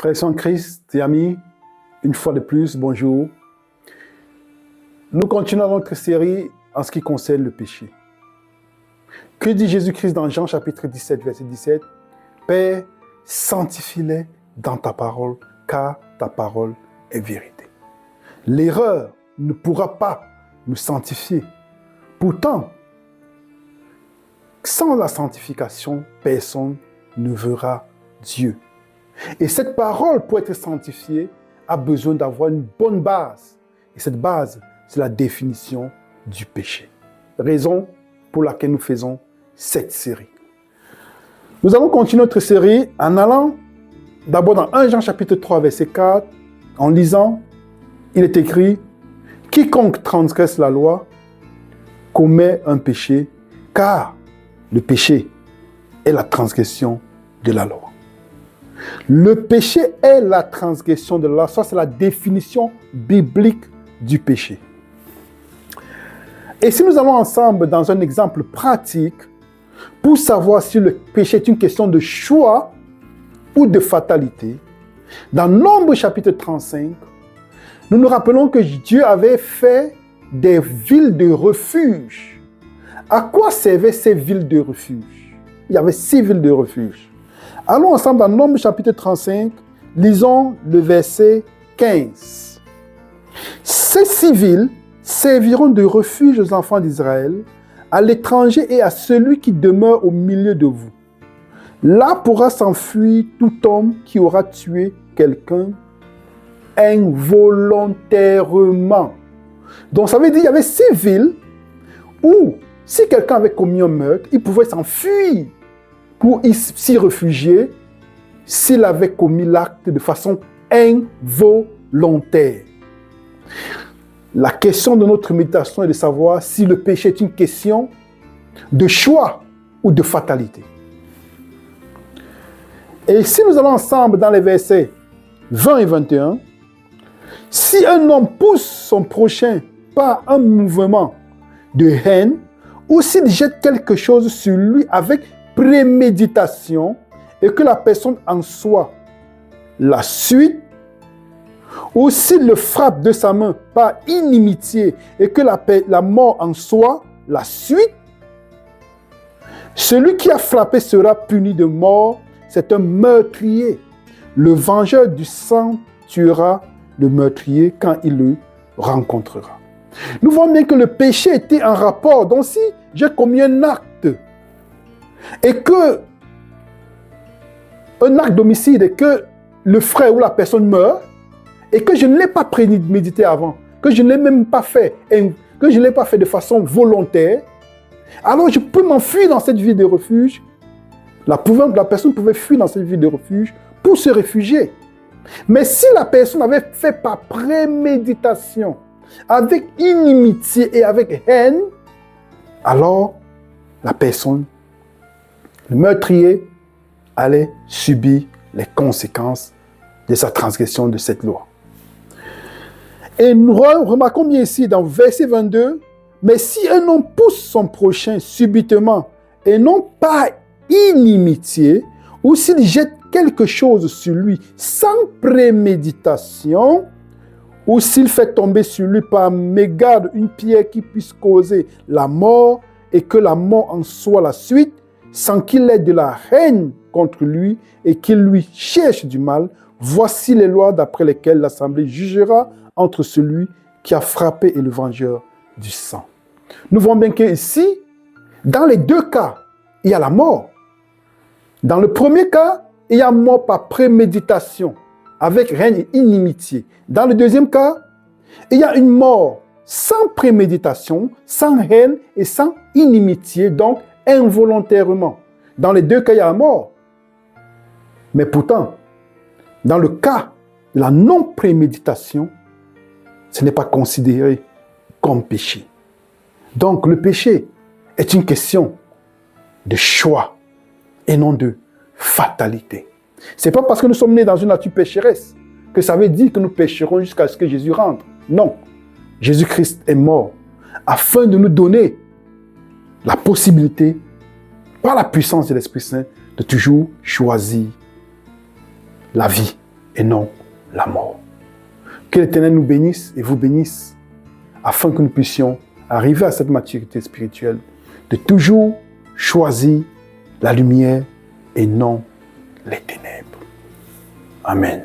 Frères en Christ et amis, une fois de plus, bonjour. Nous continuons notre série en ce qui concerne le péché. Que dit Jésus-Christ dans Jean chapitre 17, verset 17? Père, sanctifie-les dans ta parole, car ta parole est vérité. L'erreur ne pourra pas nous sanctifier. Pourtant, sans la sanctification, personne ne verra Dieu. Et cette parole, pour être sanctifiée, a besoin d'avoir une bonne base. Et cette base, c'est la définition du péché. Raison pour laquelle nous faisons cette série. Nous allons continuer notre série en allant d'abord dans 1 Jean chapitre 3, verset 4, en lisant, il est écrit « Quiconque transgresse la loi commet un péché, car le péché est la transgression de la loi. » Le péché est la transgression de la loi. Ça, c'est la définition biblique du péché. Et si nous allons ensemble dans un exemple pratique pour savoir si le péché est une question de choix ou de fatalité, dans Nombre chapitre 35, nous nous rappelons que Dieu avait fait des villes de refuge. À quoi servaient ces villes de refuge? Il y avait 6 villes de refuge. Allons ensemble dans Nombre chapitre 35, lisons le verset 15. Ces 6 villes serviront de refuge aux enfants d'Israël, à l'étranger et à celui qui demeure au milieu de vous. Là pourra s'enfuir tout homme qui aura tué quelqu'un involontairement. Donc ça veut dire qu'il y avait 6 villes où si quelqu'un avait commis un meurtre, il pouvait s'enfuir pour s'y réfugier s'il avait commis l'acte de façon involontaire. La question de notre méditation est de savoir si le péché est une question de choix ou de fatalité. Et si nous allons ensemble dans les versets 20 et 21, si un homme pousse son prochain par un mouvement de haine, ou s'il jette quelque chose sur lui avec préméditation et que la personne en soit la suite, ou s'il le frappe de sa main par inimitié et que la mort en soit la suite, celui qui a frappé sera puni de mort, c'est un meurtrier. Le vengeur du sang tuera le meurtrier quand il le rencontrera. Nous voyons bien que le péché était en rapport. Donc si j'ai commis un acte et que un acte d'homicide et que le frère ou la personne meurt et que je ne l'ai pas prémédité avant, que je ne l'ai même pas fait, et que je ne l'ai pas fait de façon volontaire, alors je peux m'enfuir dans cette ville de refuge. La personne pouvait fuir dans cette ville de refuge pour se réfugier. Mais si la personne avait fait par préméditation, avec inimitié et avec haine, alors la personne, le meurtrier, allait subir les conséquences de sa transgression de cette loi. Et nous remarquons bien ici dans verset 22, mais si un homme pousse son prochain subitement et non pas inimitié, ou s'il jette quelque chose sur lui sans préméditation, ou s'il fait tomber sur lui par mégarde une pierre qui puisse causer la mort et que la mort en soit la suite, sans qu'il ait de la haine contre lui et qu'il lui cherche du mal, voici les lois d'après lesquelles l'Assemblée jugera entre celui qui a frappé et le vengeur du sang. Nous voyons bien qu'ici, dans les 2 cas, il y a la mort. Dans le premier cas, il y a mort par préméditation, avec haine et inimitié. Dans le deuxième cas, il y a une mort sans préméditation, sans haine et sans inimitié, donc involontairement. Dans les 2 cas, il y a la mort. Mais pourtant, dans le cas de la non-préméditation, ce n'est pas considéré comme péché. Donc le péché est une question de choix et non de fatalité. Ce n'est pas parce que nous sommes nés dans une nature pécheresse que ça veut dire que nous pécherons jusqu'à ce que Jésus rentre. Non. Jésus-Christ est mort afin de nous donner la possibilité, par la puissance de l'Esprit Saint, de toujours choisir la vie et non la mort. Que l'Éternel nous bénisse et vous bénisse, afin que nous puissions arriver à cette maturité spirituelle, de toujours choisir la lumière et non les ténèbres. Amen.